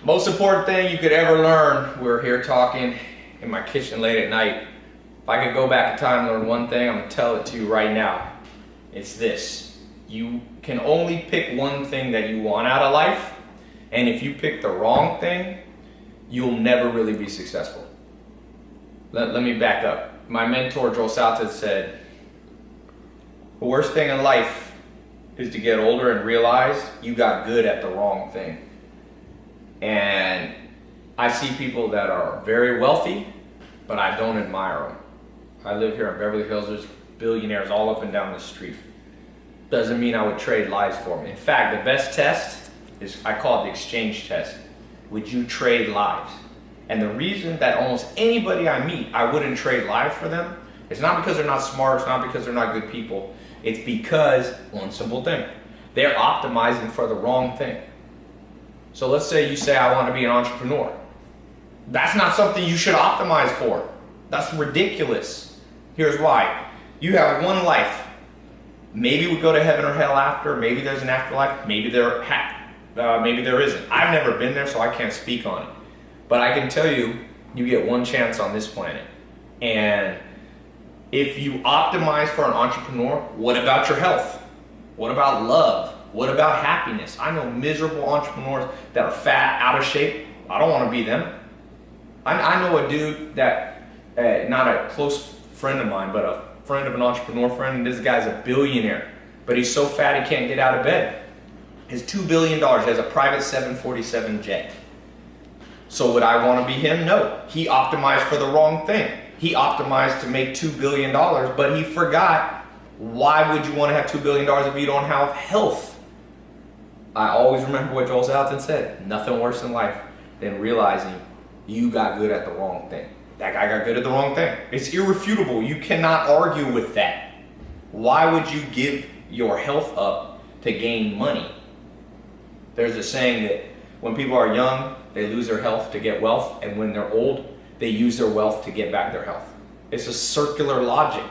Most important thing you could ever learn, we're here talking in my kitchen late at night. If I could go back in time and learn one thing, I'm gonna tell it to you right now. It's this: you can only pick one thing that you want out of life, and if you pick the wrong thing, you'll never really be successful. Let me back up. My mentor, Joel Salted, said, the worst thing in life is to get older and realize you got good at the wrong thing. And I see people that are very wealthy, but I don't admire them. I live here in Beverly Hills. There's billionaires all up and down the street. Doesn't mean I would trade lives for them. In fact, the best test is, I call it the exchange test. Would you trade lives? And the reason that almost anybody I meet, I wouldn't trade lives for them, it's not because they're not smart, it's not because they're not good people. It's because, one simple thing, they're optimizing for the wrong thing. So let's say you say, I want to be an entrepreneur. That's not something you should optimize for. That's ridiculous. Here's why. You have one life. Maybe we go to heaven or hell after. Maybe there's an afterlife. Maybe there isn't. I've never been there, so I can't speak on it. But I can tell you, you get one chance on this planet. And if you optimize for an entrepreneur, what about your health? What about love? What about happiness? I know miserable entrepreneurs that are fat, out of shape. I don't want to be them. I know a dude that, not a close friend of mine, but a friend of an entrepreneur friend, and this guy's a billionaire, but he's so fat he can't get out of bed. His $2 billion, he has a private 747 jet. So would I want to be him? No. He optimized for the wrong thing. He optimized to make $2 billion, but he forgot, why would you want to have $2 billion if you don't have health? I always remember what Joel Salatin said: nothing worse in life than realizing you got good at the wrong thing. That guy got good at the wrong thing. It's irrefutable. You cannot argue with that. Why would you give your health up to gain money? There's a saying that when people are young, they lose their health to get wealth, and when they're old, they use their wealth to get back their health. It's a circular logic,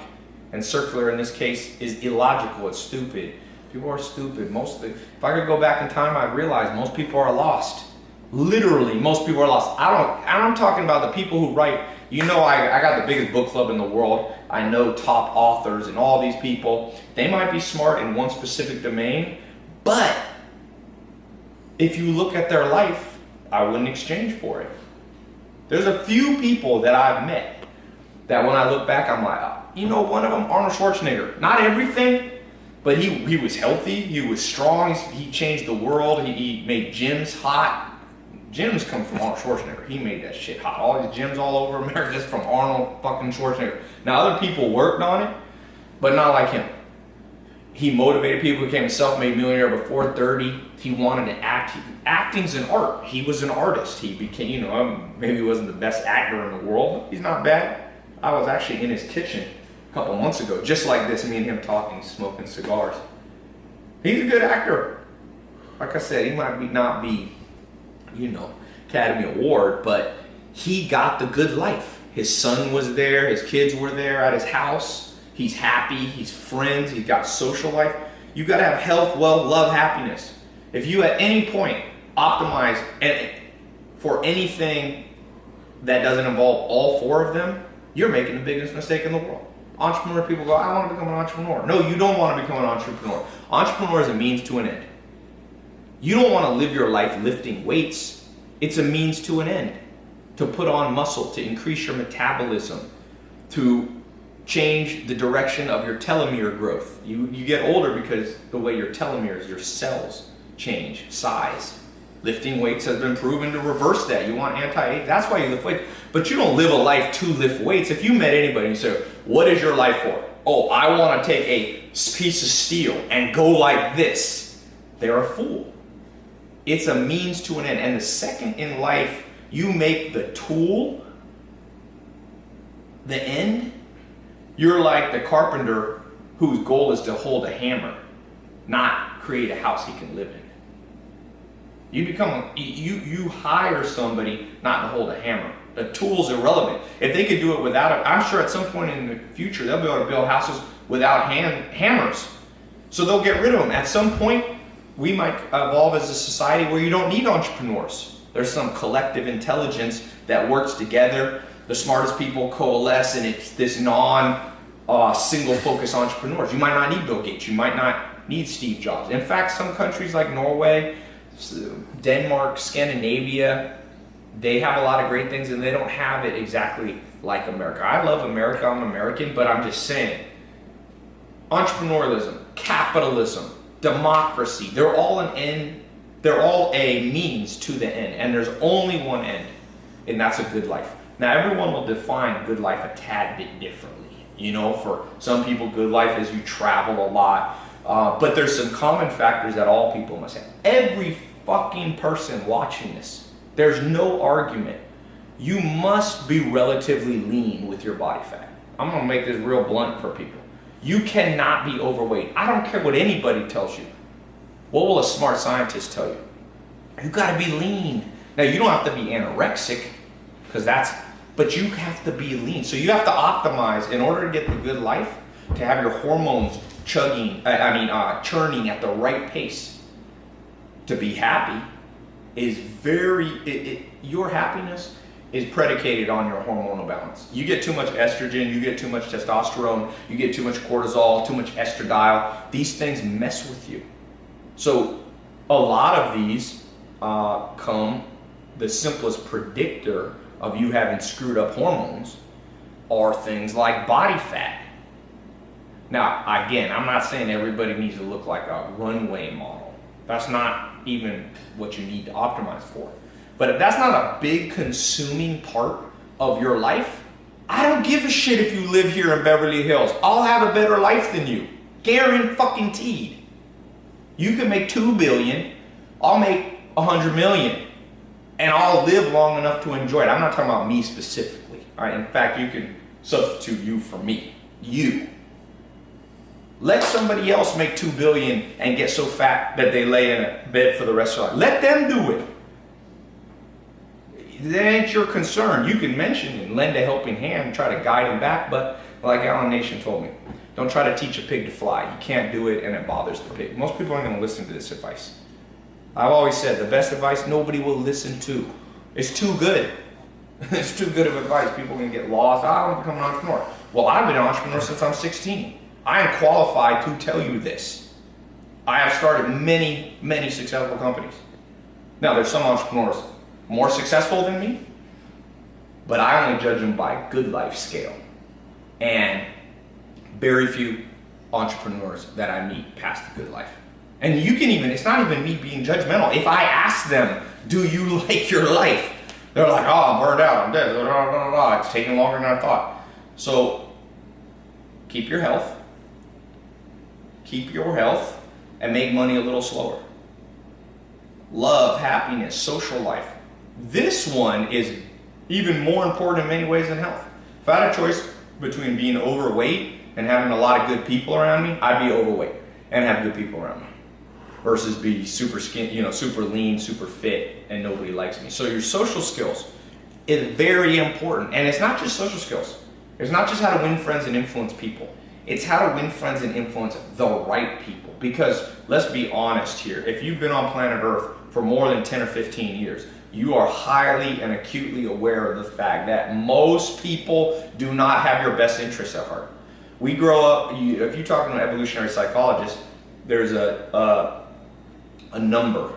and circular in this case is illogical. It's stupid. People are stupid. If I could go back in time, I'd realize most people are lost. Literally, most people are lost. I'm talking about the people who write. You know, I got the biggest book club in the world. I know top authors and all these people. They might be smart in one specific domain, but if you look at their life, I wouldn't exchange for it. There's a few people that I've met that when I look back, I'm like, you know, one of them, Arnold Schwarzenegger. Not everything, but he was healthy, he was strong, he changed the world, he made gyms hot. Gyms come from Arnold Schwarzenegger. He made that shit hot. All these gyms all over America just from Arnold fucking Schwarzenegger. Now other people worked on it, but not like him. He motivated people, became a self-made millionaire before 30. He wanted to act. Acting's an art. He was an artist. He became, you know, maybe he wasn't the best actor in the world. He's not bad. I was actually in his kitchen a couple months ago, just like this, me and him talking, smoking cigars. He's a good actor. Like I said, he might not be, you know, Academy Award, but he got the good life. His son was there, his kids were there at his house. He's happy, he's friends, he's got social life. You gotta have health, wealth, love, happiness. If you at any point optimize for anything that doesn't involve all four of them, you're making the biggest mistake in the world. Entrepreneur people go, I want to become an entrepreneur. No, you don't want to become an entrepreneur. Entrepreneur is a means to an end. You don't want to live your life lifting weights. It's a means to an end. To put on muscle, to increase your metabolism, to change the direction of your telomere growth. You get older because the way your telomeres, your cells change size. Lifting weights has been proven to reverse that. You want anti-age, that's why you lift weights. But you don't live a life to lift weights. If you met anybody and you say, what is your life for? Oh, I want to take a piece of steel and go like this. They're a fool. It's a means to an end. And the second in life you make the tool the end, you're like the carpenter whose goal is to hold a hammer, not create a house he can live in. You hire somebody not to hold a hammer. The tool's irrelevant. If they could do it without it, I'm sure at some point in the future they'll be able to build houses without hammers. So they'll get rid of them. At some point, we might evolve as a society where you don't need entrepreneurs. There's some collective intelligence that works together. The smartest people coalesce, and it's this single focus entrepreneurs. You might not need Bill Gates. You might not need Steve Jobs. In fact, some countries like Norway, Denmark, Scandinavia, they have a lot of great things, and they don't have it exactly like America. I love America. I'm American, but I'm just saying, entrepreneurialism, capitalism, democracy, they're all an end. They're all a means to the end, and there's only one end, and that's a good life. Now, everyone will define good life a tad bit differently. You know, for some people, good life is you travel a lot, but there's some common factors that all people must have. Every fucking person watching this, there's no argument. You must be relatively lean with your body fat. I'm gonna make this real blunt for people. You cannot be overweight. I don't care what anybody tells you. What will a smart scientist tell you? You gotta be lean. Now, you don't have to be anorexic, but you have to be lean. So you have to optimize in order to get the good life, to have your hormones churning at the right pace. To be happy is your happiness is predicated on your hormonal balance. You get too much estrogen, you get too much testosterone, you get too much cortisol, too much estradiol. These things mess with you. So a lot of these the simplest predictor of you having screwed up hormones are things like body fat. Now, again, I'm not saying everybody needs to look like a runway model. That's not even what you need to optimize for. But if that's not a big consuming part of your life, I don't give a shit if you live here in Beverly Hills. I'll have a better life than you. Guaranteed. You can make $2 billion, I'll make $100 million, and I'll live long enough to enjoy it. I'm not talking about me specifically. All right? In fact, you can substitute you for me. You. Let somebody else make $2 billion and get so fat that they lay in a bed for the rest of their life. Let them do it. That ain't your concern. You can mention and lend a helping hand and try to guide them back, but like Alan Nation told me, don't try to teach a pig to fly. You can't do it, and it bothers the pig. Most people aren't going to listen to this advice. I've always said the best advice nobody will listen to. It's too good. It's too good of advice. People are going to get lost. I want to become an entrepreneur. Well, I've been an entrepreneur since I'm 16. I am qualified to tell you this. I have started many, many successful companies. Now, there's some entrepreneurs more successful than me, but I only judge them by good life scale. And very few entrepreneurs that I meet past the good life. And you can even, it's not even me being judgmental. If I ask them, do you like your life? They're like, oh, I'm burned out, I'm dead, blah, blah, blah, blah. It's taking longer than I thought. So keep your health, and make money a little slower. Love, happiness, social life. This one is even more important in many ways than health. If I had a choice between being overweight and having a lot of good people around me, I'd be overweight and have good people around me versus be super super lean, super fit, and nobody likes me. So your social skills is very important. And it's not just social skills. It's not just how to win friends and influence people. It's how to win friends and influence the right people. Because let's be honest here, if you've been on planet Earth for more than 10 or 15 years, you are highly and acutely aware of the fact that most people do not have your best interests at heart. We grow up, if you talk to an evolutionary psychologist, there's a number.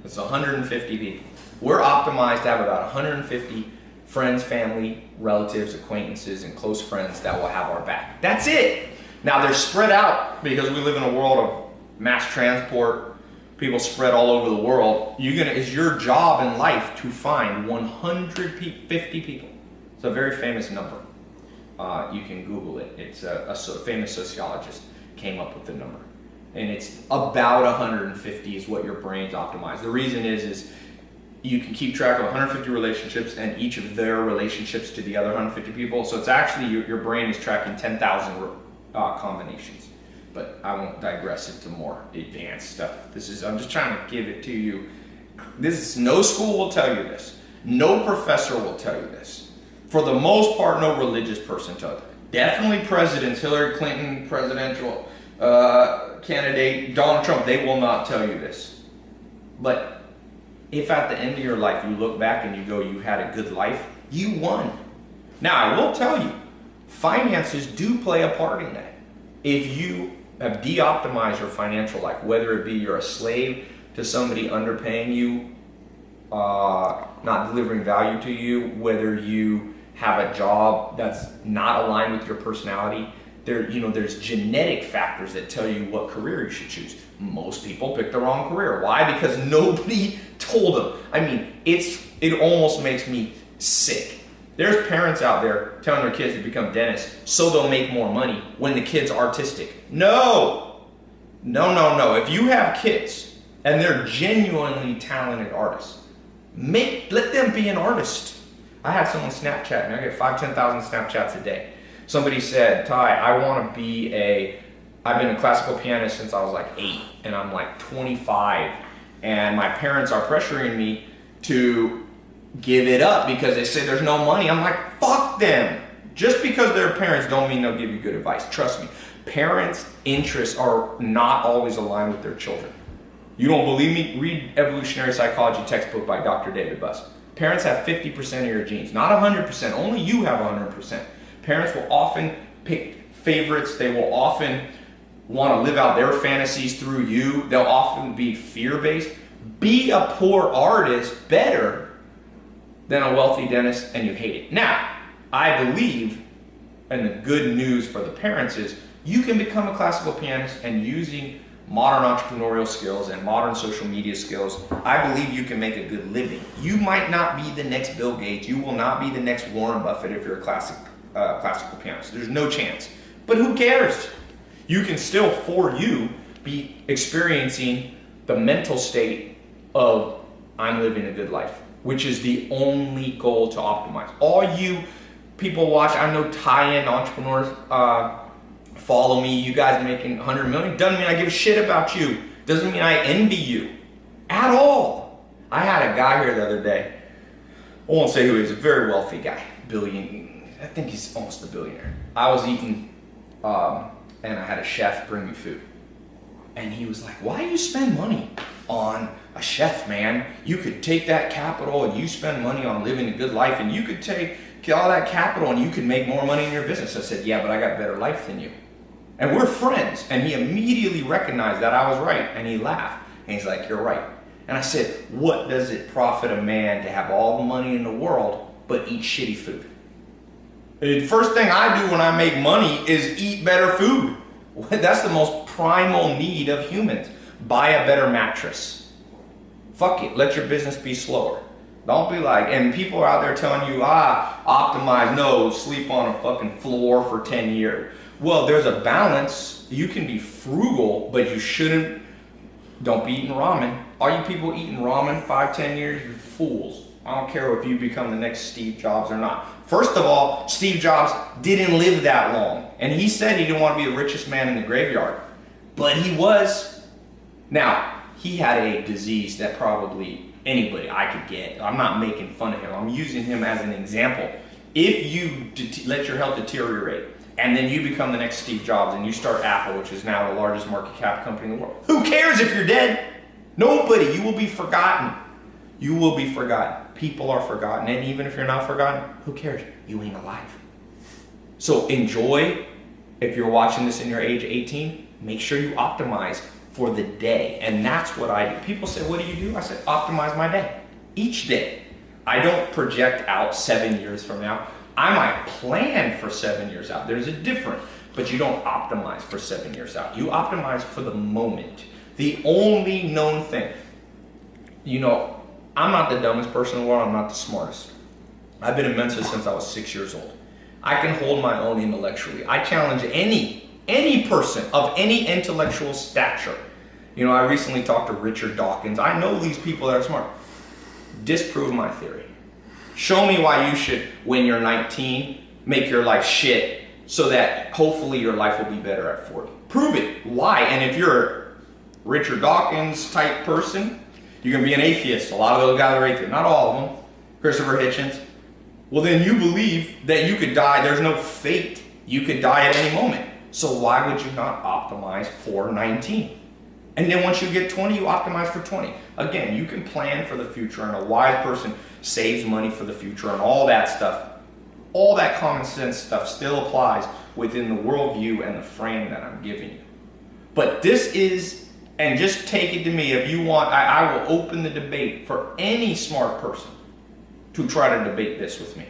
It's 150 people. We're optimized to have about 150 friends, family, relatives, acquaintances, and close friends that will have our back. That's it. Now they're spread out because we live in a world of mass transport. People spread all over the world. It's your job in life to find 150 people. It's a very famous number. You can Google it. It's a famous sociologist came up with the number. And it's about 150 is what your brain's optimized. The reason is you can keep track of 150 relationships and each of their relationships to the other 150 people. So it's actually, your brain is tracking 10,000 combinations. But I won't digress into more advanced stuff. I'm just trying to give it to you. No school will tell you this. No professor will tell you this. For the most part, no religious person tells you. Definitely presidents, Hillary Clinton, presidential candidate, Donald Trump, they will not tell you this. But if at the end of your life you look back and you go, you had a good life, you won. Now, I will tell you, finances do play a part in that. If you have de-optimized your financial life, whether it be you're a slave to somebody underpaying you, not delivering value to you, whether you have a job that's not aligned with your personality, there's genetic factors that tell you what career you should choose. Most people pick the wrong career. Why? Because nobody told them. I mean, it almost makes me sick. There's parents out there telling their kids to become dentists so they'll make more money when the kid's artistic. No. If you have kids and they're genuinely talented artists, let them be an artist. I had someone Snapchat me. I get 5,000-10,000 Snapchats a day. Somebody said, Tai, I've been a classical pianist since I was like 8 and I'm like 25 and my parents are pressuring me to give it up because they say there's no money. I'm like, fuck them. Just because they're parents don't mean they'll give you good advice. Trust me. Parents' interests are not always aligned with their children. You don't believe me? Read Evolutionary Psychology textbook by Dr. David Buss. Parents have 50% of your genes, not 100%. Only you have 100%. Parents will often pick favorites. They will often want to live out their fantasies through you. They'll often be fear-based. Be a poor artist better than a wealthy dentist and you hate it. Now, I believe, and the good news for the parents is, you can become a classical pianist and using modern entrepreneurial skills and modern social media skills, I believe you can make a good living. You might not be the next Bill Gates. You will not be the next Warren Buffett if you're a classical pianist. There's no chance. But who cares? You can still, for you, be experiencing the mental state of, I'm living a good life, which is the only goal to optimize. All you people watch, I know tie-in entrepreneurs follow me, you guys making 100 million, doesn't mean I give a shit about you. Doesn't mean I envy you at all. I had a guy here the other day, I won't say who he is, a very wealthy guy, I think he's almost a billionaire. I was eating, and I had a chef bring me food. And he was like, why do you spend money on a chef, man? You could take that capital and you spend money on living a good life and you could take all that capital and you could make more money in your business. I said, yeah, but I got a better life than you. And we're friends. And he immediately recognized that I was right. And he laughed. And he's like, you're right. And I said, what does it profit a man to have all the money in the world but eat shitty food? The first thing I do when I make money is eat better food. That's the most primal need of humans. Buy a better mattress. Fuck it. Let your business be slower. Don't be like, and people are out there telling you, optimize, no, sleep on a fucking floor for 10 years. Well, there's a balance. You can be frugal, but you shouldn't, don't be eating ramen. All you people eating ramen 5-10 years, you're fools. I don't care if you become the next Steve Jobs or not. First of all, Steve Jobs didn't live that long. And he said he didn't want to be the richest man in the graveyard. But he was. Now, he had a disease that probably anybody I could get. I'm not making fun of him. I'm using him as an example. If you let your health deteriorate and then you become the next Steve Jobs and you start Apple, which is now the largest market cap company in the world, who cares if you're dead? Nobody. You will be forgotten. You will be forgotten. People are forgotten. And even if you're not forgotten, who cares? You ain't alive. So enjoy. If you're watching this in your age 18, make sure you optimize for the day. And that's what I do. People say, what do you do? I said, optimize my day. Each day. I don't project out 7 years from now. I might plan for 7 years out. There's a difference. But you don't optimize for 7 years out. You optimize for the moment. The only known thing. I'm not the dumbest person in the world. I'm not the smartest. I've been a Mensa since I was 6 years old. I can hold my own intellectually. I challenge any person of any intellectual stature. I recently talked to Richard Dawkins. I know these people that are smart. Disprove my theory. Show me why you should, when you're 19, make your life shit so that hopefully your life will be better at 40. Prove it. Why? And if you're a Richard Dawkins type person, you can be an atheist. A lot of those guys are atheists. Not all of them. Christopher Hitchens. Well, then you believe that you could die. There's no fate. You could die at any moment. So why would you not optimize for 19? And then once you get 20, you optimize for 20. Again, you can plan for the future, and a wise person saves money for the future and all that stuff. All that common sense stuff still applies within the worldview and the frame that I'm giving you. But this is, and just take it to me, if you want, I will open the debate for any smart person to try to debate this with me.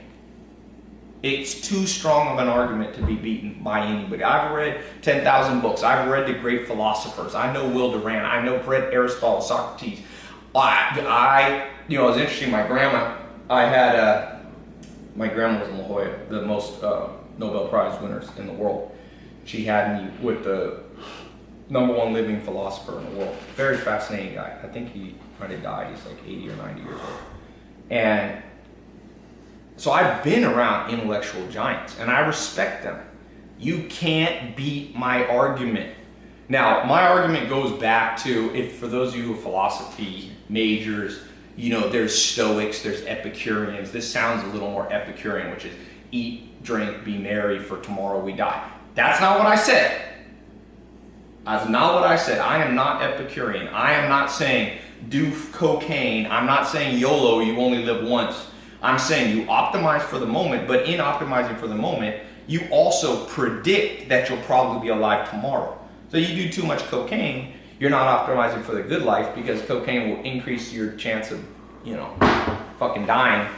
It's too strong of an argument to be beaten by anybody. I've read 10,000 books. I've read the great philosophers. I know Will Durant. I know read Aristotle, Socrates. It was interesting. My grandma was in La Jolla, the most Nobel Prize winners in the world. She had me with the #1 living philosopher in the world. Very fascinating guy. I think he might have died. He's like 80 or 90 years old. And so I've been around intellectual giants, and I respect them. You can't beat my argument. Now, my argument goes back to, if for those of you who are philosophy majors, there's Stoics, there's Epicureans. This sounds a little more Epicurean, which is eat, drink, be merry, for tomorrow we die. That's not what I said. That's not what I said. I am not Epicurean. I am not saying do cocaine. I'm not saying YOLO, you only live once. I'm saying you optimize for the moment, but in optimizing for the moment, you also predict that you'll probably be alive tomorrow. So you do too much cocaine, you're not optimizing for the good life, because cocaine will increase your chance of, fucking dying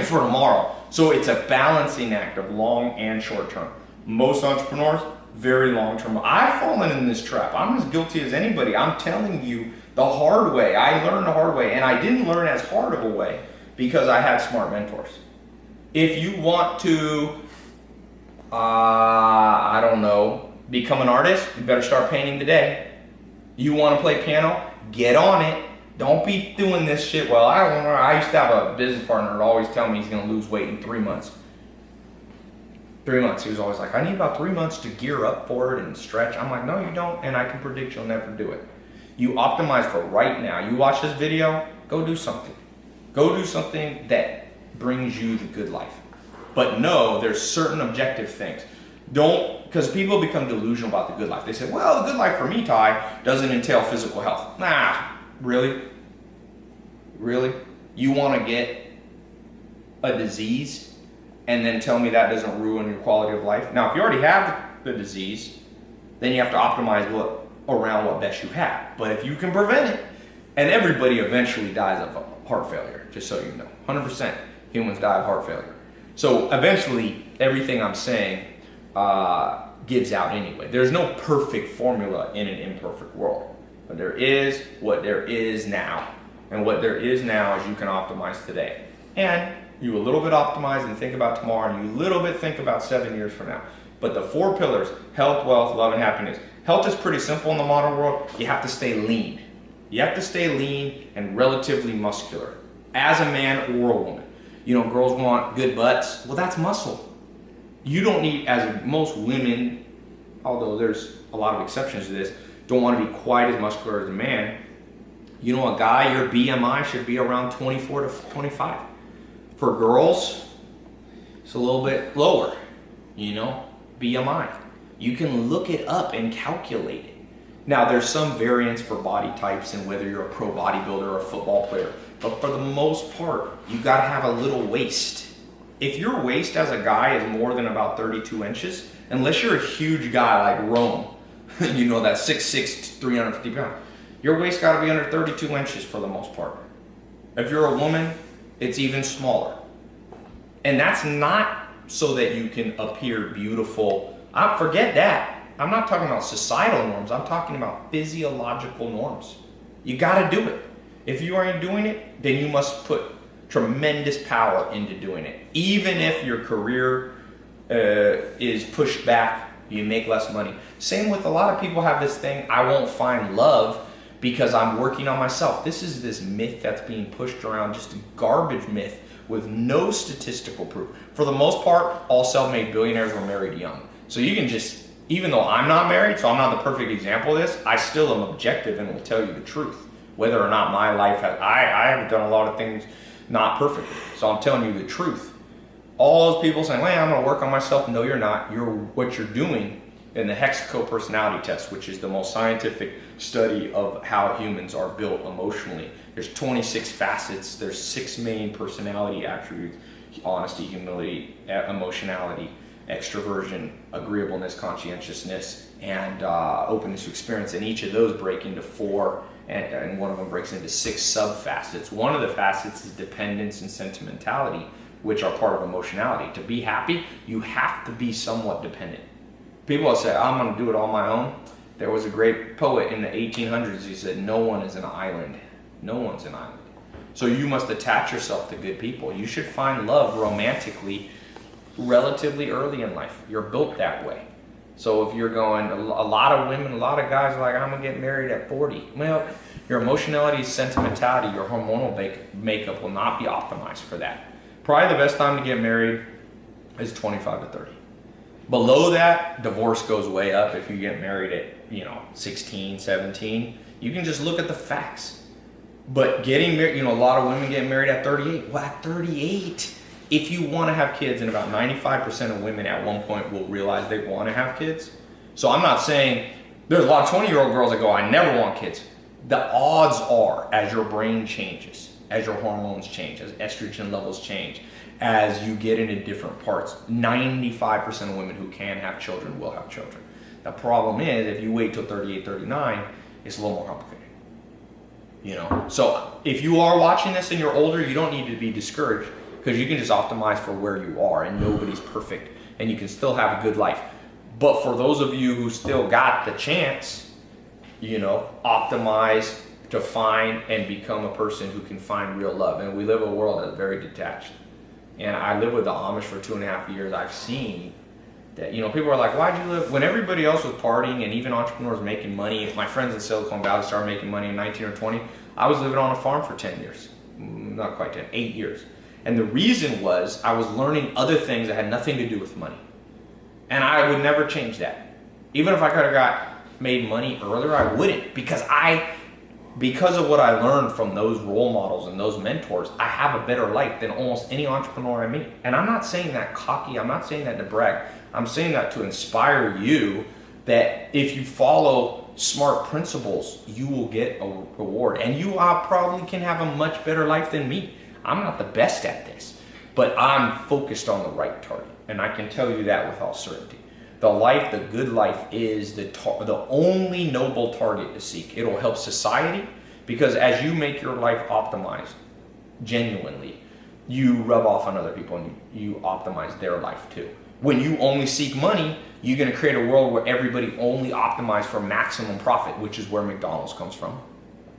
for tomorrow. So it's a balancing act of long and short term. Most entrepreneurs, very long term. I've fallen in this trap. I'm as guilty as anybody. I'm telling you the hard way. I learned the hard way, and I didn't learn as hard of a way because I had smart mentors. If you want to, become an artist, you better start painting today. You want to play piano? Get on it. Don't be doing this shit. Well, I used to have a business partner who always tell me he's going to lose weight in 3 months. 3 months. He was always like, I need about 3 months to gear up for it and stretch. I'm like, no, you don't, and I can predict you'll never do it. You optimize for right now. You watch this video, go do something. Go do something that brings you the good life. But no, there's certain objective things. Because people become delusional about the good life. They say, well, the good life for me, Tai, doesn't entail physical health. Nah, really? Really? You want to get a disease and then tell me that doesn't ruin your quality of life? Now, if you already have the disease, then you have to optimize around what best you have. But if you can prevent it, and everybody eventually dies of heart failure, just so you know. 100% humans die of heart failure. So eventually, everything I'm saying gives out anyway. There's no perfect formula in an imperfect world. But there is what there is now. And what there is now is you can optimize today. And you a little bit optimize and think about tomorrow, and you a little bit think about 7 years from now. But the 4 pillars, health, wealth, love, and happiness. Health is pretty simple in the modern world. You have to stay lean. You have to stay lean and relatively muscular as a man or a woman. Girls want good butts. Well, that's muscle. You don't need, as most women, although there's a lot of exceptions to this, don't want to be quite as muscular as a man. A guy, your BMI should be around 24 to 25. For girls, it's a little bit lower, BMI. You can look it up and calculate it. Now, there's some variance for body types and whether you're a pro bodybuilder or a football player, but for the most part, you gotta have a little waist. If your waist as a guy is more than about 32 inches, unless you're a huge guy like Rome, that 6'6", 350 pounds, your waist gotta be under 32 inches for the most part. If you're a woman, it's even smaller. And that's not so that you can appear beautiful. Forget that. I'm not talking about societal norms. I'm talking about physiological norms. You gotta do it. If you aren't doing it, then you must put tremendous power into doing it. Even if your career is pushed back, you make less money. Same with a lot of people have this thing, I won't find love because I'm working on myself. This is this myth that's being pushed around, just a garbage myth with no statistical proof. For the most part, all self-made billionaires were married young. So you can just, even though I'm not married, so I'm not the perfect example of this, I still am objective and will tell you the truth. Whether or not my life has, I have done a lot of things not perfectly. So I'm telling you the truth. All those people saying, well, I'm gonna work on myself. No, you're not. What you're doing in the hexaco personality test, which is the most scientific study of how humans are built emotionally. There's 26 facets. There's 6 main personality attributes: honesty, humility, emotionality, extroversion, agreeableness, conscientiousness, and openness to experience. And each of those break into 4, and one of them breaks into 6 sub-facets. One of the facets is dependence and sentimentality, which are part of emotionality. To be happy, you have to be somewhat dependent. People will say, I'm going to do it on my own. There was a great poet in the 1800s. He said, no one is an island. No one's an island. So you must attach yourself to good people. You should find love romantically relatively early in life. You're built that way. So if you're going, a lot of women, a lot of guys are like, I'm going to get married at 40. Well, your emotionality, sentimentality, your hormonal makeup will not be optimized for that. Probably the best time to get married is 25 to 30. Below that, divorce goes way up if you get married at 16, 17. You can just look at the facts. But getting married, a lot of women get married at 38. Well, at 38, if you want to have kids, and about 95% of women at one point will realize they want to have kids. So I'm not saying, there's a lot of 20-year-old girls that go, I never want kids. The odds are, as your brain changes, as your hormones change, as estrogen levels change, as you get into different parts, 95% of women who can have children will have children. The problem is, if you wait till 38, 39, it's a little more complicated. So if you are watching this and you're older, you don't need to be discouraged, because you can just optimize for where you are, and nobody's perfect, and you can still have a good life. But for those of you who still got the chance, optimize to find and become a person who can find real love. And we live in a world that's very detached. And I lived with the Amish for 2.5 years. I've seen that, people are like, why'd you live? When everybody else was partying and even entrepreneurs making money, if my friends in Silicon Valley started making money in 19 or 20, I was living on a farm for 10 years. Not quite 10, 8 years. And the reason was I was learning other things that had nothing to do with money. And I would never change that. Even if I could have made money earlier, I wouldn't, because of what I learned from those role models and those mentors, I have a better life than almost any entrepreneur I meet. And I'm not saying that cocky, I'm not saying that to brag. I'm saying that to inspire you that if you follow smart principles, you will get a reward. And you probably can have a much better life than me. I'm not the best at this, but I'm focused on the right target. And I can tell you that with all certainty. The good life is the only noble target to seek. It'll help society, because as you make your life optimized, genuinely, you rub off on other people and you optimize their life too. When you only seek money, you're going to create a world where everybody only optimizes for maximum profit, which is where McDonald's comes from,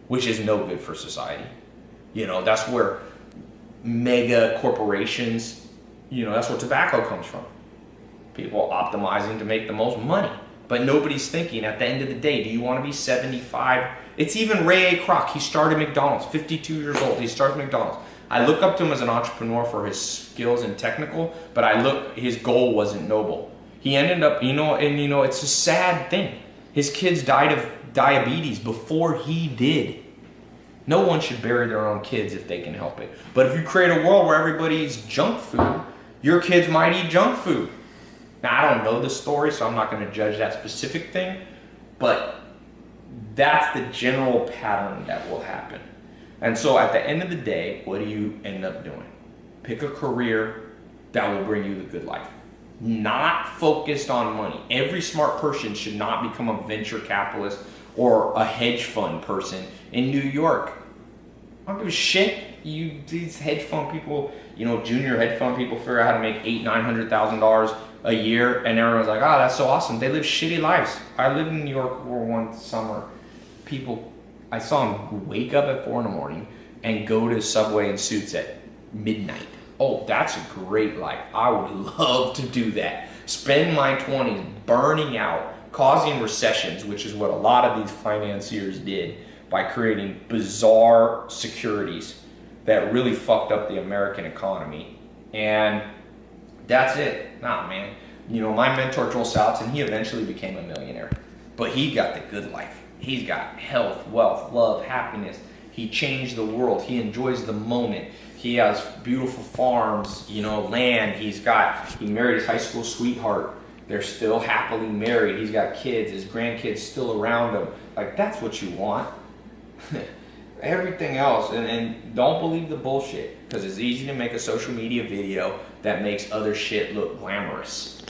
which is no good for society. That's where mega corporations, that's where tobacco comes from. People optimizing to make the most money, but nobody's thinking at the end of the day, do you want to be 75? It's even Ray A. Kroc. He started McDonald's, 52 years old. He started McDonald's. I look up to him as an entrepreneur for his skills and technical, but his goal wasn't noble. He ended up, it's a sad thing. His kids died of diabetes before he did. No one should bury their own kids if they can help it. But if you create a world where everybody eats junk food, your kids might eat junk food. Now, I don't know the story, so I'm not going to judge that specific thing, but that's the general pattern that will happen. And so at the end of the day, what do you end up doing? Pick a career that will bring you the good life. Not focused on money. Every smart person should not become a venture capitalist or a hedge fund person in New York. I don't give a shit. These hedge fund people, junior hedge fund people figure out how to make $800,000-$900,000 a year, and everyone's like, oh, that's so awesome. They live shitty lives. I lived in New York for one summer. I saw them wake up at 4 a.m. and go to Subway in suits at midnight. Oh, that's a great life. I would love to do that. Spend my 20s burning out, causing recessions, which is what a lot of these financiers did by creating bizarre securities that really fucked up the American economy. And that's it. Nah, man. My mentor, Joel Salatin, he eventually became a millionaire. But he got the good life. He's got health, wealth, love, happiness. He changed the world. He enjoys the moment. He has beautiful farms, land. He married his high school sweetheart. They're still happily married. He's got kids. His grandkids still around him. Like, that's what you want. Everything else, and don't believe the bullshit, because it's easy to make a social media video that makes other shit look glamorous.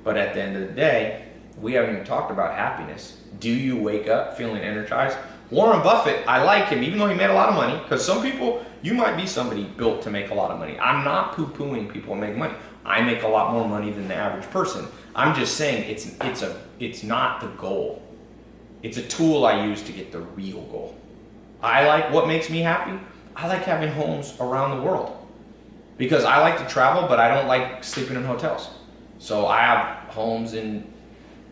But at the end of the day, we haven't even talked about happiness. Do you wake up feeling energized? Warren Buffett, I like him, even though he made a lot of money, because some people, you might be somebody built to make a lot of money. I'm not poo-pooing people who make money. I make a lot more money than the average person. I'm just saying it's not the goal. It's a tool I use to get the real goal. I like what makes me happy. I like having homes around the world because I like to travel, but I don't like sleeping in hotels. So I have homes in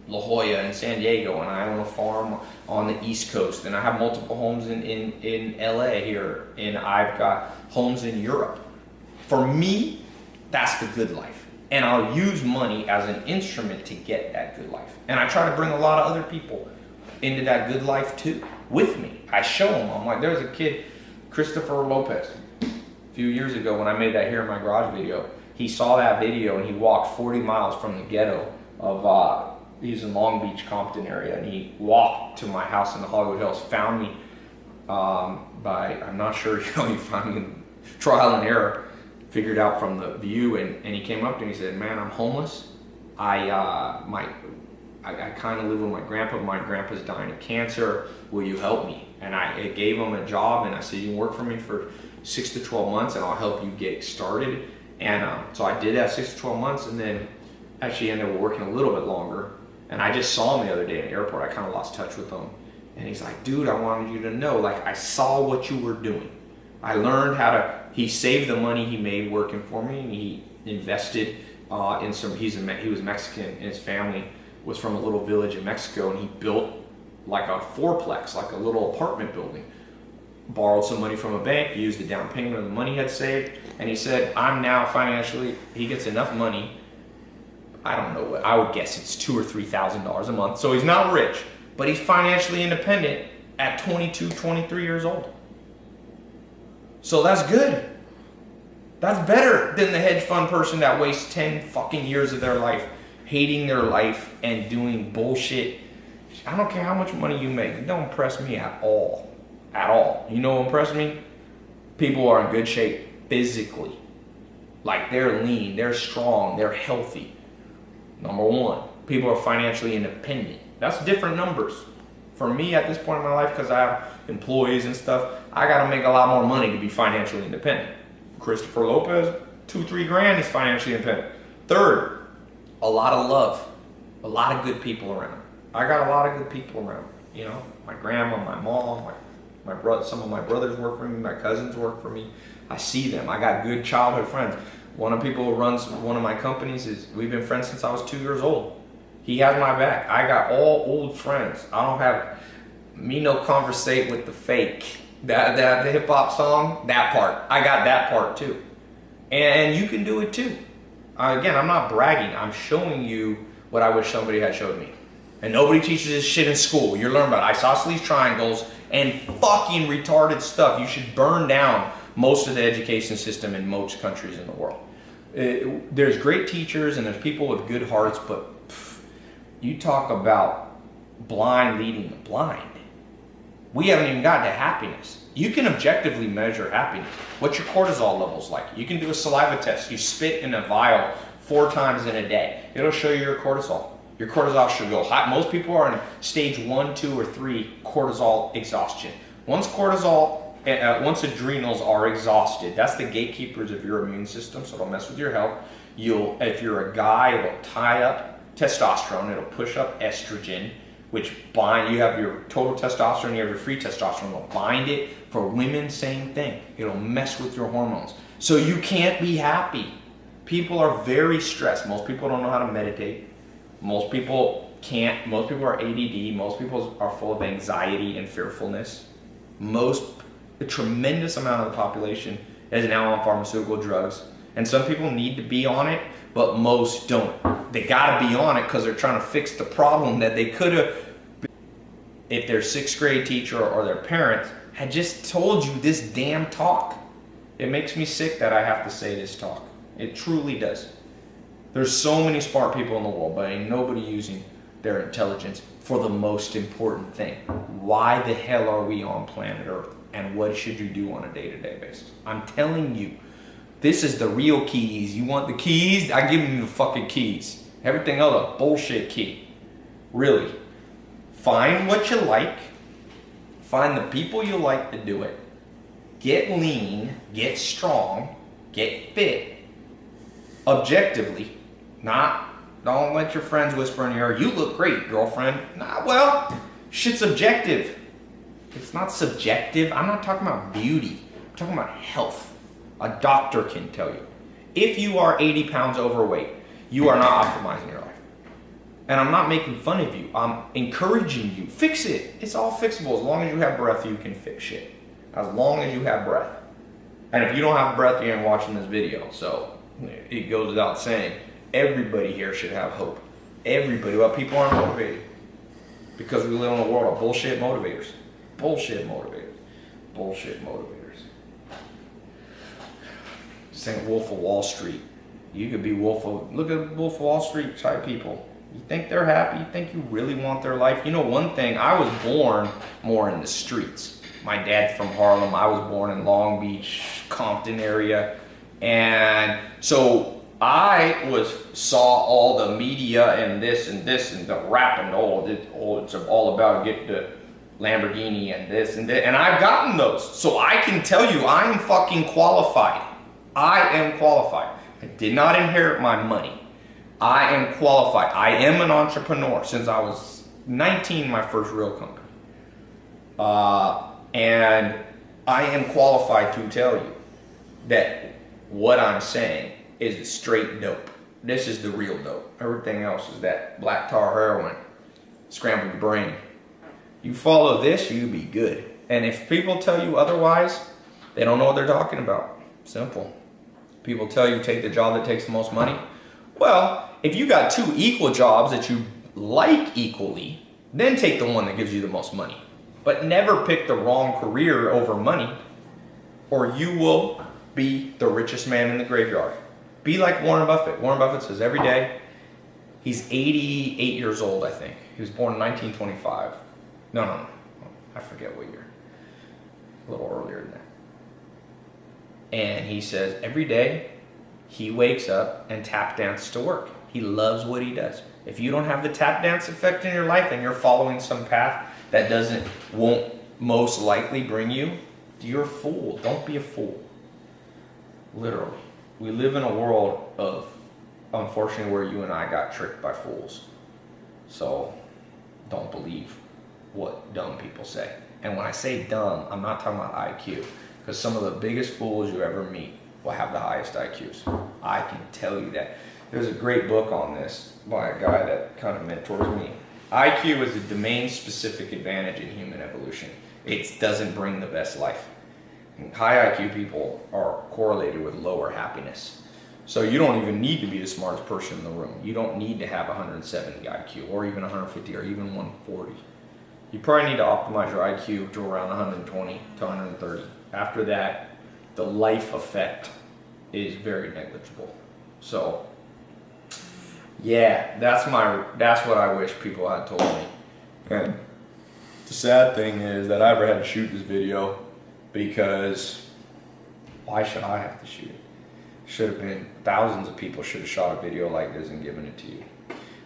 La Jolla and San Diego, and I own a farm on the East Coast, and I have multiple homes in LA here, and I've got homes in Europe. For me, that's the good life. And I'll use money as an instrument to get that good life. And I try to bring a lot of other people into that good life too, with me. I show them. I'm like, there's a kid, Christopher Lopez, a few years ago when I made that Here in My Garage video. He saw that video and he walked 40 miles from the ghetto of, he's in Long Beach, Compton area, and he walked to my house in the Hollywood Hills, found me I'm not sure, he found me in trial and error, figured out from the view, and he came up to me and he said, man, I'm homeless. I kind of live with my grandpa. My grandpa's dying of cancer. Will you help me? And I gave him a job, and I said, you can work for me for 6 to 12 months, and I'll help you get started. And so I did that 6 to 12 months, and then actually ended up working a little bit longer. And I just saw him the other day in the airport. I kind of lost touch with him. And he's like, dude, I wanted you to know, like, I saw what you were doing. I learned how to, he saved the money he made working for me, and he invested in some, he was Mexican, and his family was from a little village in Mexico, and he built like a fourplex, like a little apartment building. Borrowed some money from a bank, used the down payment of the money he had saved, and he said, I'm now financially, he gets enough money, I don't know what, I would guess it's $2,000 or $3,000 a month, so he's not rich, but he's financially independent at 22, 23 years old. So that's good. That's better than the hedge fund person that wastes 10 fucking years of their life hating their life and doing bullshit. I don't care how much money you make. It don't impress me at all. At all. You know what impressed me? People are in good shape physically. Like, they're lean, they're strong, they're healthy. Number one, people are financially independent. That's different numbers. For me at this point in my life, because I have employees and stuff, I got to make a lot more money to be financially independent. Christopher Lopez, $2-3 grand, he's financially independent. Third, a lot of love, a lot of good people around. I got a lot of good people around. You know, my grandma, my mom, my brother. Some of my brothers work for me. My cousins work for me. I see them. I got good childhood friends. One of the people who runs one of my companies we've been friends since I was 2 years old. He has my back. I got all old friends. I don't have me no conversate with the fake. That the hip hop song, that part. I got that part too. And you can do it too. Again, I'm not bragging. I'm showing you what I wish somebody had showed me. And nobody teaches this shit in school. You're learning about isosceles triangles and fucking retarded stuff. You should burn down most of the education system in most countries in the world. There's great teachers and there's people with good hearts, but you talk about blind leading the blind. We haven't even gotten to happiness. You can objectively measure happiness. What's your cortisol levels like? You can do a saliva test. You spit in a vial 4 times in a day. It'll show you your cortisol. Your cortisol should go high. Most people are in stage 1, 2, or 3 cortisol exhaustion. Once adrenals are exhausted, that's the gatekeepers of your immune system, so it'll mess with your health. If you're a guy, it'll tie up testosterone. It'll push up estrogen, which you have your total testosterone, you have your free testosterone. It'll bind it. For women, same thing. It'll mess with your hormones. So you can't be happy. People are very stressed. Most people don't know how to meditate. Most people can't. Most people are ADD. Most people are full of anxiety and fearfulness. A tremendous amount of the population is now on pharmaceutical drugs. And some people need to be on it, but most don't. They gotta be on it because they're trying to fix the problem that they could have, if their 6th grade teacher or their parents had just told you this damn talk. It makes me sick that I have to say this talk. It truly does. There's so many smart people in the world, but ain't nobody using their intelligence for the most important thing. Why the hell are we on planet Earth? And what should you do on a day-to-day basis? I'm telling you, this is the real keys. You want the keys? I give you the fucking keys. Everything else a bullshit key. Really. Find what you like. Find the people you like to do it. Get lean. Get strong. Get fit. Objectively. Don't let your friends whisper in your ear, you look great, girlfriend. Nah, well, shit's objective. It's not subjective. I'm not talking about beauty. I'm talking about health. A doctor can tell you. If you are 80 pounds overweight, you are not optimizing your life. And I'm not making fun of you. I'm encouraging you. Fix it. It's all fixable. As long as you have breath, you can fix shit. As long as you have breath. And if you don't have breath, you ain't watching this video. So it goes without saying. Everybody here should have hope. Everybody. Well, people aren't motivated. Because we live in a world of bullshit motivators. Bullshit motivators. Bullshit motivators. Saying Wolf of Wall Street. You could be look at Wolf of Wall Street type people. You think they're happy? You think you really want their life? You know one thing, I was born more in the streets. My dad's from Harlem. I was born in Long Beach, Compton area. And so I saw all the media and this and the rap and it's all about get the Lamborghini and this and that. And I've gotten those. So I can tell you I am fucking qualified. I am qualified. I did not inherit my money. I am qualified. I am an entrepreneur since I was 19, my first real company. And I am qualified to tell you that what I'm saying is straight dope. This is the real dope. Everything else is that black tar heroin, scramble your brain. You follow this, you be good. And if people tell you otherwise, they don't know what they're talking about. Simple. People tell you take the job that takes the most money. Well, if you got two equal jobs that you like equally, then take the one that gives you the most money. But never pick the wrong career over money, or you will be the richest man in the graveyard. Be like Warren Buffett. Warren Buffett says every day, he's 88 years old, I think. He was born in 1925. No. I forget what year. A little earlier than that. And he says every day, he wakes up and tap dances to work. He loves what he does. If you don't have the tap dance effect in your life and you're following some path that won't most likely bring you, you're a fool. Don't be a fool. Literally. We live in a world of, unfortunately, where you and I got tricked by fools. So don't believe what dumb people say. And when I say dumb, I'm not talking about IQ. Because some of the biggest fools you ever meet will have the highest IQs. I can tell you that. There's a great book on this by a guy that kind of mentors me. IQ is a domain-specific advantage in human evolution. It doesn't bring the best life. And high IQ people are correlated with lower happiness. So you don't even need to be the smartest person in the room. You don't need to have 170 IQ or even 150 or even 140. You probably need to optimize your IQ to around 120 to 130. After that, the life effect is very negligible. So, yeah, that's what I wish people had told me. And the sad thing is that I ever had to shoot this video because why should I have to shoot it? Should have been thousands of people should have shot a video like this and given it to you.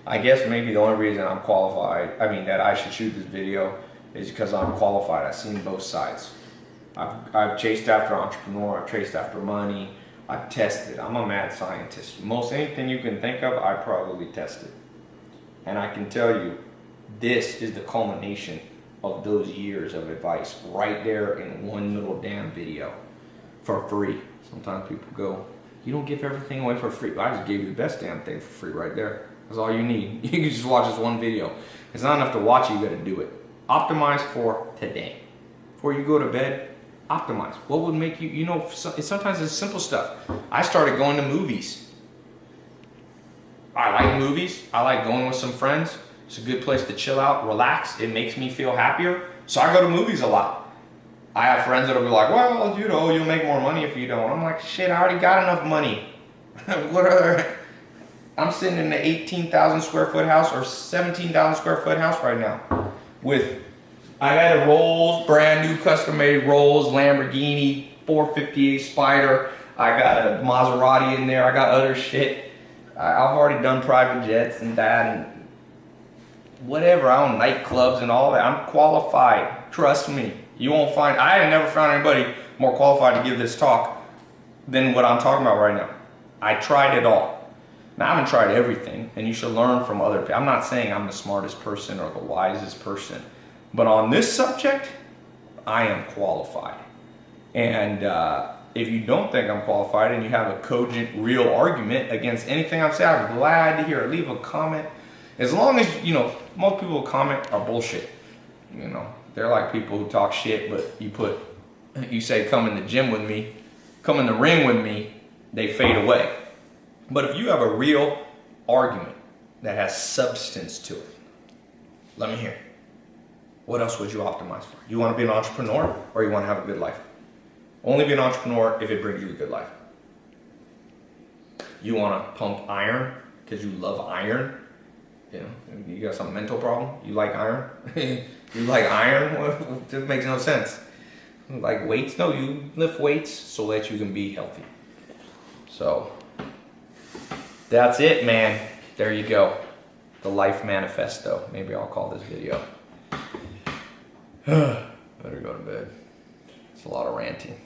I guess maybe the only reason I'm qualified, that I should shoot this video is because I'm qualified. I've seen both sides. I've chased after entrepreneur, I've chased after money, I've tested. I'm a mad scientist. Most anything you can think of, I probably tested. And I can tell you, this is the culmination of those years of advice right there in one little damn video for free. Sometimes people go, you don't give everything away for free. I just gave you the best damn thing for free right there. That's all you need. You can just watch this one video. It's not enough to watch it, you gotta do it. Optimize for today. Before you go to bed, optimize. What would make you, sometimes it's simple stuff. I started going to movies. I like movies. I like going with some friends. It's a good place to chill out, relax. It makes me feel happier. So I go to movies a lot. I have friends that'll be like, well, you'll make more money if you don't. I'm like, shit, I already got enough money. What other? I'm sitting in an 18,000 square foot house or 17,000 square foot house right now with, I got a Rolls, brand new custom made Rolls, Lamborghini, 458 Spider. I got a Maserati in there. I got other shit. I've already done private jets and that and whatever. I own nightclubs and all that. I'm qualified. Trust me. You won't find, I have never found anybody more qualified to give this talk than what I'm talking about right now. I tried it all. Now, I haven't tried everything, and you should learn from other people. I'm not saying I'm the smartest person or the wisest person, but on this subject, I am qualified. And if you don't think I'm qualified and you have a cogent, real argument against anything I'm saying, I'm glad to hear it. Leave a comment. As long as, you know, most people who comment are bullshit. You know, they're like people who talk shit, but you say, come in the gym with me, come in the ring with me, they fade away. But if you have a real argument that has substance to it, let me hear. What else would you optimize for? You want to be an entrepreneur or you want to have a good life? Only be an entrepreneur if it brings you a good life. You want to pump iron because you love iron? You know, you got some mental problem? You like iron? You like iron? Well, it makes no sense. Like weights? No, you lift weights so that you can be healthy. So, that's it, man. There you go. The Life Manifesto. Maybe I'll call this video. Better go to bed. It's a lot of ranting.